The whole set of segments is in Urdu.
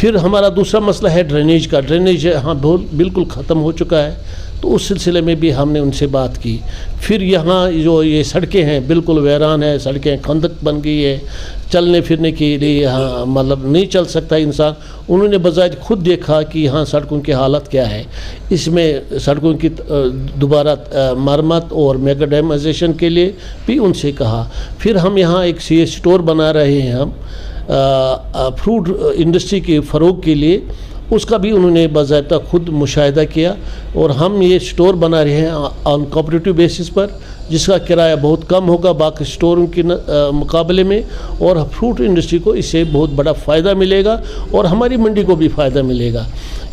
پھر ہمارا دوسرا مسئلہ ہے ڈرینیج کا. ڈرینیج یہاں بالکل ختم ہو چکا ہے, تو اس سلسلے میں بھی ہم نے ان سے بات کی. پھر یہاں جو یہ سڑکیں ہیں بالکل ویران ہے, سڑکیں خندق بن گئی ہے, چلنے پھرنے کے لیے یہاں مطلب نہیں چل سکتا انسان. انہوں نے بذات خود دیکھا کہ یہاں سڑکوں کی حالت کیا ہے, اس میں سڑکوں کی دوبارہ مرمت اور میگڈائمائزیشن کے لیے بھی ان سے کہا. پھر ہم یہاں ایک سی ایس اسٹور بنا رہے ہیں ہم فروٹ انڈسٹری کے فروغ کے لیے, اس کا بھی انہوں نے باضابطہ خود مشاہدہ کیا. اور ہم یہ اسٹور بنا رہے ہیں آن کوآپریٹو بیسس پر, جس کا کرایہ بہت کم ہوگا باقی اسٹوروں کے مقابلے میں, اور فروٹ انڈسٹری کو اس سے بہت بڑا فائدہ ملے گا اور ہماری منڈی کو بھی فائدہ ملے گا.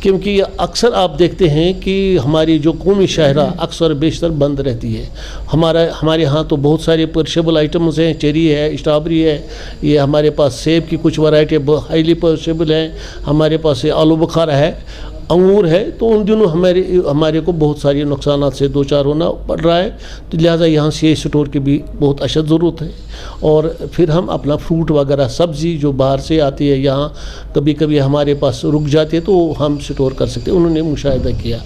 کیونکہ اکثر آپ دیکھتے ہیں کہ ہماری جو قومی شاہراہ اکثر بیشتر بند رہتی ہے. ہمارے ہاں تو بہت سارے پرشیبل آئٹمز ہیں, چیری ہے, اسٹرابری ہے, یہ ہمارے پاس سیب کی کچھ ورائٹی ہائیلی پرشیبل ہیں, ہمارے پاس آلو بخارا ہے, انگور ہے. تو ان دنوں ہمارے کو بہت ساری نقصانات سے دو چار ہونا پڑ رہا ہے, تو لہٰذا یہاں سے اسٹور کی بھی بہت اشد ضرورت ہے. اور پھر ہم اپنا فروٹ وغیرہ سبزی جو باہر سے آتی ہے یہاں کبھی کبھی ہمارے پاس رک جاتی ہے تو ہم اسٹور کر سکتے ہیں. انہوں نے مشاہدہ کیا.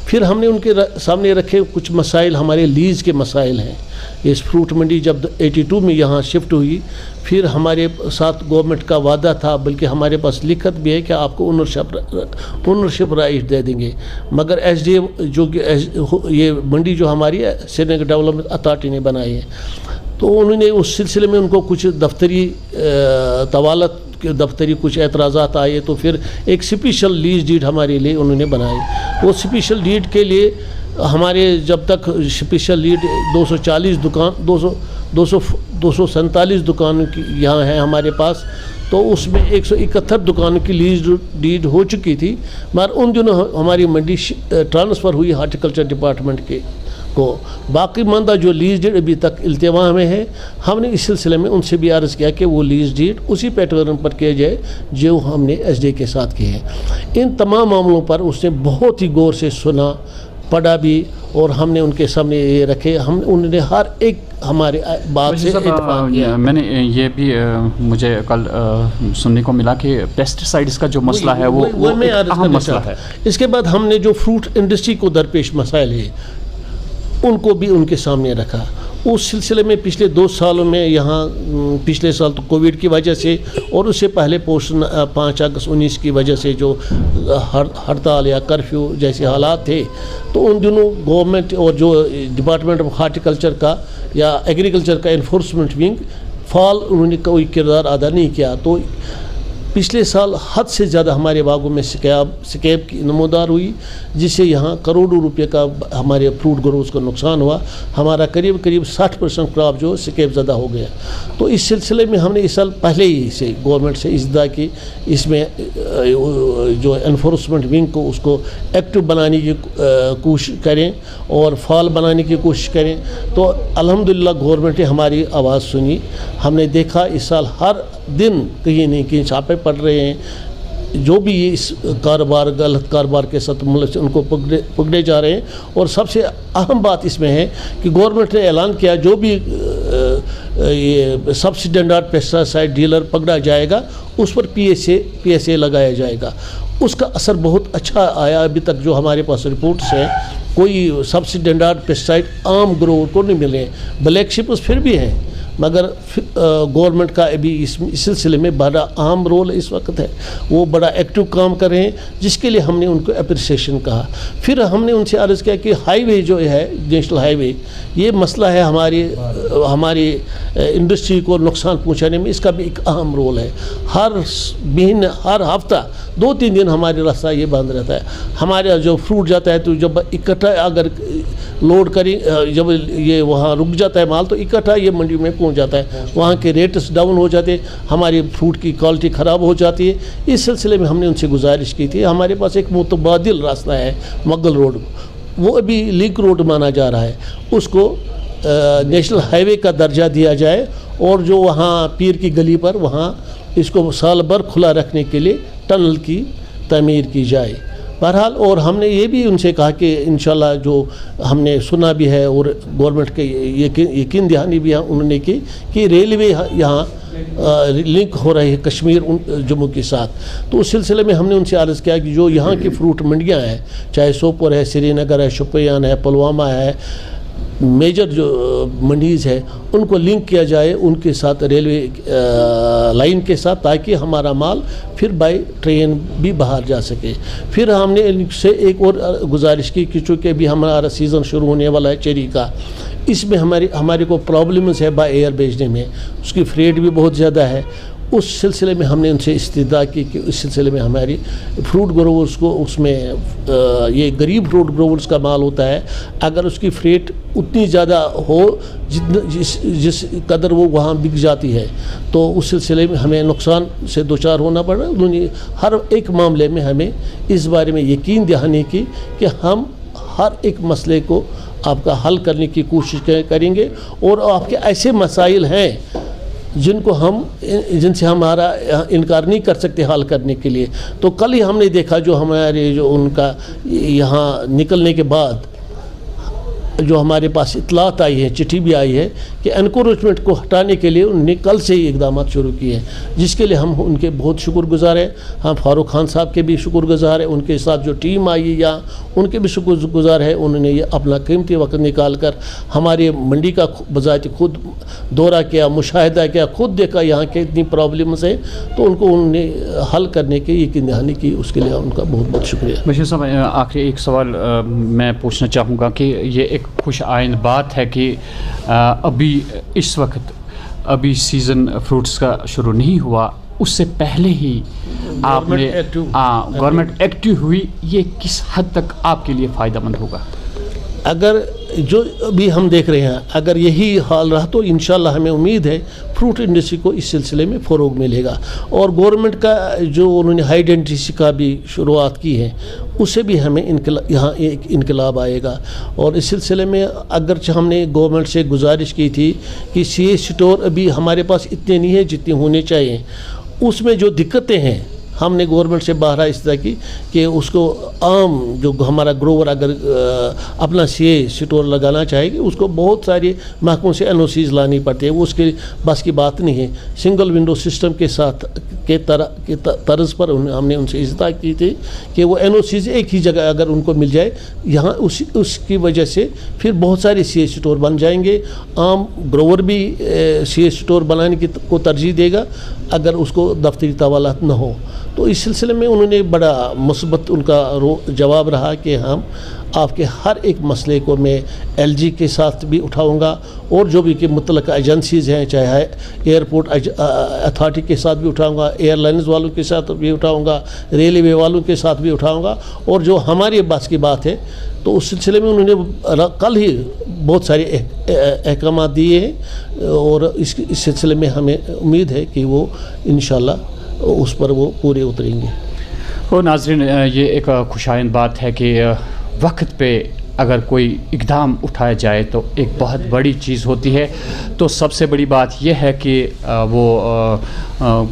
پھر ہم نے ان کے سامنے رکھے کچھ مسائل, ہمارے لیز کے مسائل ہیں. اس فروٹ منڈی جب 82 میں یہاں شفٹ ہوئی, پھر ہمارے ساتھ گورنمنٹ کا وعدہ تھا, بلکہ ہمارے پاس لکھت بھی ہے کہ آپ کو اونرشپ رائٹ دے دیں گے. مگر ایس ڈی ایم جو کہ یہ منڈی جو ہماری سری نگر ڈیولپمنٹ اتھارٹی نے بنائی ہے, تو انہوں نے اس سلسلے میں ان کو کچھ دفتری طوالت کے دفتری کچھ اعتراضات آئے, تو پھر ایک اسپیشل لیز ڈیڈ ہمارے لیے انہوں نے بنائی. وہ اسپیشل ڈیڈ کے لیے ہمارے جب تک اسپیشل لیڈ 247 دکانوں کی یہاں ہیں ہمارے پاس, تو اس میں 171 دکانوں کی لیز ڈیڈ ہو چکی تھی. مگر ان دنوں ہماری منڈی ٹرانسفر ہوئی ہارٹیکلچر ڈپارٹمنٹ کے کو. باقی ماندہ جو لیز ڈیڈ ابھی تک التوا میں ہے, ہم نے اس سلسلے میں ان سے بھی عرض کیا کہ وہ لیز ڈیڈ اسی پیٹرن پر کیا جائے جو ہم نے ایس ڈی کے ساتھ کی ہے. ان تمام معاملوں پر اس نے بہت ہی غور سے سنا, پڑھا بھی, اور ہم نے ان کے سامنے یہ رکھے. انہوں نے ہر ایک ہمارے بات سے اتفاق کیا. میں نے یہ بھی مجھے کل سننے کو ملا کہ پیسٹیسائڈز کا جو مسئلہ ہے وہ اہم مسئلہ ہے. اس کے بعد ہم نے جو فروٹ انڈسٹری کو درپیش مسائل ہیں ان کو بھی ان کے سامنے رکھا. اس سلسلے میں پچھلے 2 سالوں میں یہاں پچھلے سال تو کووڈ کی وجہ سے اور اس سے پہلے 5 اگست 19 کی وجہ سے جو ہڑتال یا کرفیو جیسے حالات تھے, تو ان دنوں گورنمنٹ اور جو ڈپارٹمنٹ آف ہارٹیکلچر کا یا ایگریکلچر کا انفورسمنٹ ونگ فعال انہوں نے کوئی کردار ادا نہیں کیا. تو پچھلے سال حد سے زیادہ ہمارے باغوں میں سکیب کی نمودار ہوئی, جس سے یہاں کروڑوں روپے کا ہمارے فروٹ گروز کو نقصان ہوا. ہمارا قریب 60% کراپ جو سکیب زدہ ہو گیا. تو اس سلسلے میں ہم نے اس سال پہلے ہی سے گورنمنٹ سے استدعا کی, اس میں جو انفورسمنٹ ونگ کو اس کو ایکٹیو بنانے کی کوشش کریں اور فعال بنانے کی کوشش کریں. تو الحمدللہ گورنمنٹ نے ہماری آواز سنی. ہم نے دیکھا اس سال ہر دن کہیں نہیں کہیں چھاپے پڑ رہے ہیں, جو بھی اس غلط کاروبار کے ساتھ ملک سے ان کو پکڑے جا رہے ہیں. اور سب سے اہم بات اس میں ہے کہ گورنمنٹ نے اعلان کیا جو بھی یہ سبسٹینڈرڈ پیسٹیسائڈ ڈیلر پکڑا جائے گا اس پر پی ایس اے لگایا جائے گا. اس کا اثر بہت اچھا آیا. ابھی تک جو ہمارے پاس رپورٹس ہیں کوئی سبسٹینڈرڈ پیسٹیسائڈ عام گروور کو نہیں ملے. بلیک شپس پھر بھی ہیں, مگر گورنمنٹ کا ابھی اس سلسلے میں بڑا اہم رول اس وقت ہے. وہ بڑا ایکٹیو کام کر رہے ہیں, جس کے لیے ہم نے ان کو اپریسیشن کہا. پھر ہم نے ان سے عرض کیا کہ ہائی وے جو ہے نیشنل ہائی وے, یہ مسئلہ ہے ہماری انڈسٹری کو نقصان پہنچانے میں, اس کا بھی ایک اہم رول ہے. ہر ہفتہ 2-3 دن ہمارے راستہ یہ بند رہتا ہے. ہمارے جو فروٹ جاتا ہے تو جب اکٹھا اگر لوڈ کریں, جب یہ وہاں رک جاتا ہے مال تو اکٹھا یہ منڈی میں پہنچ جاتا ہے, وہاں کے ریٹس ڈاؤن ہو جاتے ہیں, ہماری فروٹ کی کوالٹی خراب ہو جاتی ہے. اس سلسلے میں ہم نے ان سے گزارش کی تھی. ہمارے پاس ایک متبادل راستہ ہے مغل روڈ, وہ ابھی لنک روڈ مانا جا رہا ہے, اس کو نیشنل ہائی وے کا درجہ دیا جائے, اور جو وہاں پیر کی گلی پر وہاں اس کو سال بھر کھلا رکھنے کے لیے ٹنل کی تعمیر کی جائے. بہرحال اور ہم نے یہ بھی ان سے کہا کہ انشاءاللہ جو ہم نے سنا بھی ہے اور گورنمنٹ کے یقین دہانی بھی انہوں نے کی کہ ریلوے یہاں لنک ہو رہی ہے کشمیر جموں کے ساتھ. تو اس سلسلے میں ہم نے ان سے عرض کیا کہ جو یہاں کی فروٹ منڈیاں ہیں, چاہے سوپور ہے, سری نگر ہے, شوپیان ہے, پلوامہ ہے, میجر جو منڈیز ہے ان کو لنک کیا جائے ان کے ساتھ ریلوے لائن کے ساتھ, تاکہ ہمارا مال پھر بائی ٹرین بھی باہر جا سکے. پھر ہم نے ان سے ایک اور گزارش کی کہ چونکہ ابھی ہمارا سیزن شروع ہونے والا ہے چیری کا, اس میں ہمارے کو پرابلمز ہے بائی ایئر بھیجنے میں, اس کی فریٹ بھی بہت زیادہ ہے. اس سلسلے میں ہم نے ان سے استدعا کی کہ اس سلسلے میں ہماری فروٹ گروورز کو, اس میں یہ غریب فروٹ گروورز کا مال ہوتا ہے, اگر اس کی فریٹ اتنی زیادہ ہو جس قدر وہ وہاں بک جاتی ہے, تو اس سلسلے میں ہمیں نقصان سے دوچار ہونا پڑ رہا ہے. انہوں نے ہر ایک معاملے میں ہمیں اس بارے میں یقین دہانی کی کہ ہم ہر ایک مسئلے کو آپ کا حل کرنے کی کوشش کریں گے, اور آپ کے ایسے مسائل ہیں جن سے ہمارا انکار نہیں کر سکتے حل کرنے کے لیے. تو کل ہی ہم نے دیکھا جو ہمارے جو ان کا یہاں نکلنے کے بعد جو ہمارے پاس اطلاعات آئی ہے, چٹھی بھی آئی ہے کہ انکروچمنٹ کو ہٹانے کے لیے انہوں نے کل سے ہی اقدامات شروع کیے ہیں, جس کے لیے ہم ان کے بہت شکر گزار ہیں. ہم فاروق خان صاحب کے بھی شکر گزار ہیں, ان کے ساتھ جو ٹیم آئی یا ان کے بھی شکر گزار ہے. انہوں نے یہ اپنا قیمتی وقت نکال کر ہماری منڈی کا بذات خود دورہ کیا, مشاہدہ کیا, خود دیکھا یہاں کے اتنی پرابلمس ہیں, تو ان کو انہوں نے حل کرنے کی یقین دہانی کی. اس کے لیے ان کا بہت بہت شکریہ. بشیر صاحب, آخری ایک سوال میں پوچھنا چاہوں گا کہ یہ ایک خوش آئند بات ہے کہ ابھی اس وقت ابھی سیزن فروٹس کا شروع نہیں ہوا, اس سے پہلے ہی آپ نے گورنمنٹ ایکٹیو ہوئی. یہ کس حد تک آپ کے لیے فائدہ مند ہوگا؟ اگر جو ابھی ہم دیکھ رہے ہیں اگر یہی حال رہا تو انشاءاللہ ہمیں امید ہے فروٹ انڈسٹری کو اس سلسلے میں فروغ ملے گا. اور گورنمنٹ کا جو انہوں نے ہائی ڈینسٹی کا بھی شروعات کی ہے, اس سے بھی ہمیں یہاں ایک انقلاب آئے گا. اور اس سلسلے میں اگرچہ ہم نے گورنمنٹ سے گزارش کی تھی کہ سی اے اسٹور ابھی ہمارے پاس اتنے نہیں ہیں جتنے ہونے چاہیے, اس میں جو دقتیں ہیں ہم نے گورنمنٹ سے باہر استدعا کی کہ اس کو عام جو ہمارا گروور اگر اپنا سی اے اسٹور لگانا چاہے گی, اس کو بہت ساری محکموں سے این او سیز لانی پڑتی ہے, وہ اس کے بس کی بات نہیں ہے. سنگل ونڈو سسٹم کے ساتھ کے طرز پر ہم نے ان سے استدعا کی تھی کہ وہ این او سیز ایک ہی جگہ اگر ان کو مل جائے یہاں, اس کی وجہ سے پھر بہت سارے سی اے اسٹور بن جائیں گے. عام گروور بھی سی اے اسٹور بنانے کو ترجیح دے گا اگر اس کو دفتری طوالات نہ ہو. تو اس سلسلے میں انہوں نے بڑا مثبت ان کا جواب رہا کہ ہم آپ کے ہر ایک مسئلے کو میں ایل جی کے ساتھ بھی اٹھاؤں گا, اور جو بھی کہ متعلقہ ایجنسیز ہیں, چاہے ایئرپورٹ اتھارٹی کے ساتھ بھی اٹھاؤں گا, ایئر لائنز والوں کے ساتھ بھی اٹھاؤں گا, ریلوے والوں کے ساتھ بھی اٹھاؤں گا. اور جو ہماری بس کی بات ہے تو اس سلسلے میں انہوں نے کل ہی بہت سارے احکامات دیے ہیں, اور اس سلسلے میں ہمیں امید ہے کہ وہ انشاءاللہ اس پر وہ پورے اتریں گے. اور ناظرین, یہ ایک خوشائند بات ہے کہ وقت پہ اگر کوئی اقدام اٹھایا جائے تو ایک بہت بڑی چیز ہوتی ہے. تو سب سے بڑی بات یہ ہے کہ وہ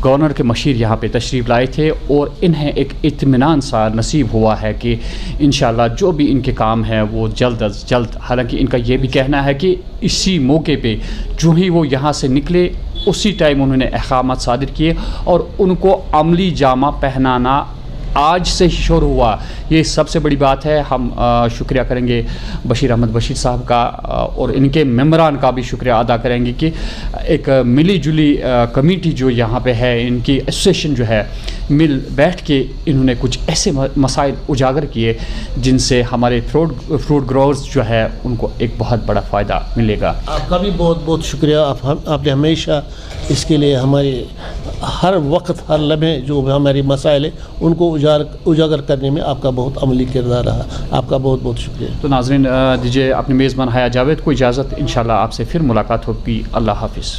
گورنر کے مشیر یہاں پہ تشریف لائے تھے, اور انہیں ایک اطمینان سا نصیب ہوا ہے کہ انشاءاللہ جو بھی ان کے کام ہیں وہ جلد از جلد, حالانکہ ان کا یہ بھی کہنا ہے کہ اسی موقع پہ جو ہی وہ یہاں سے نکلے اسی ٹائم انہوں نے احکامات صادر کیے, اور ان کو عملی جامہ پہنانا آج سے ہی شروع ہوا. یہ سب سے بڑی بات ہے. ہم شکریہ کریں گے بشیر احمد بشیر صاحب کا, اور ان کے ممبران کا بھی شکریہ ادا کریں گے کہ ایک ملی جلی کمیٹی جو یہاں پہ ہے, ان کی ایسوسیشن جو ہے, مل بیٹھ کے انہوں نے کچھ ایسے مسائل اجاگر کیے جن سے ہمارے فروٹ گروورز جو ہے ان کو ایک بہت بڑا فائدہ ملے گا. آپ کا بھی بہت بہت شکریہ. آپ نے ہمیشہ اس کے لیے ہمارے ہر وقت ہر لمحے جو ہماری مسائل ہیں ان کو اجاگر کرنے میں آپ کا بہت عملی کردار رہا. آپ کا بہت بہت شکریہ. تو ناظرین, دیجیے اپنے میزبان حیا جاوید کو اجازت. انشاءاللہ آپ سے پھر ملاقات ہوگی. اللہ حافظ.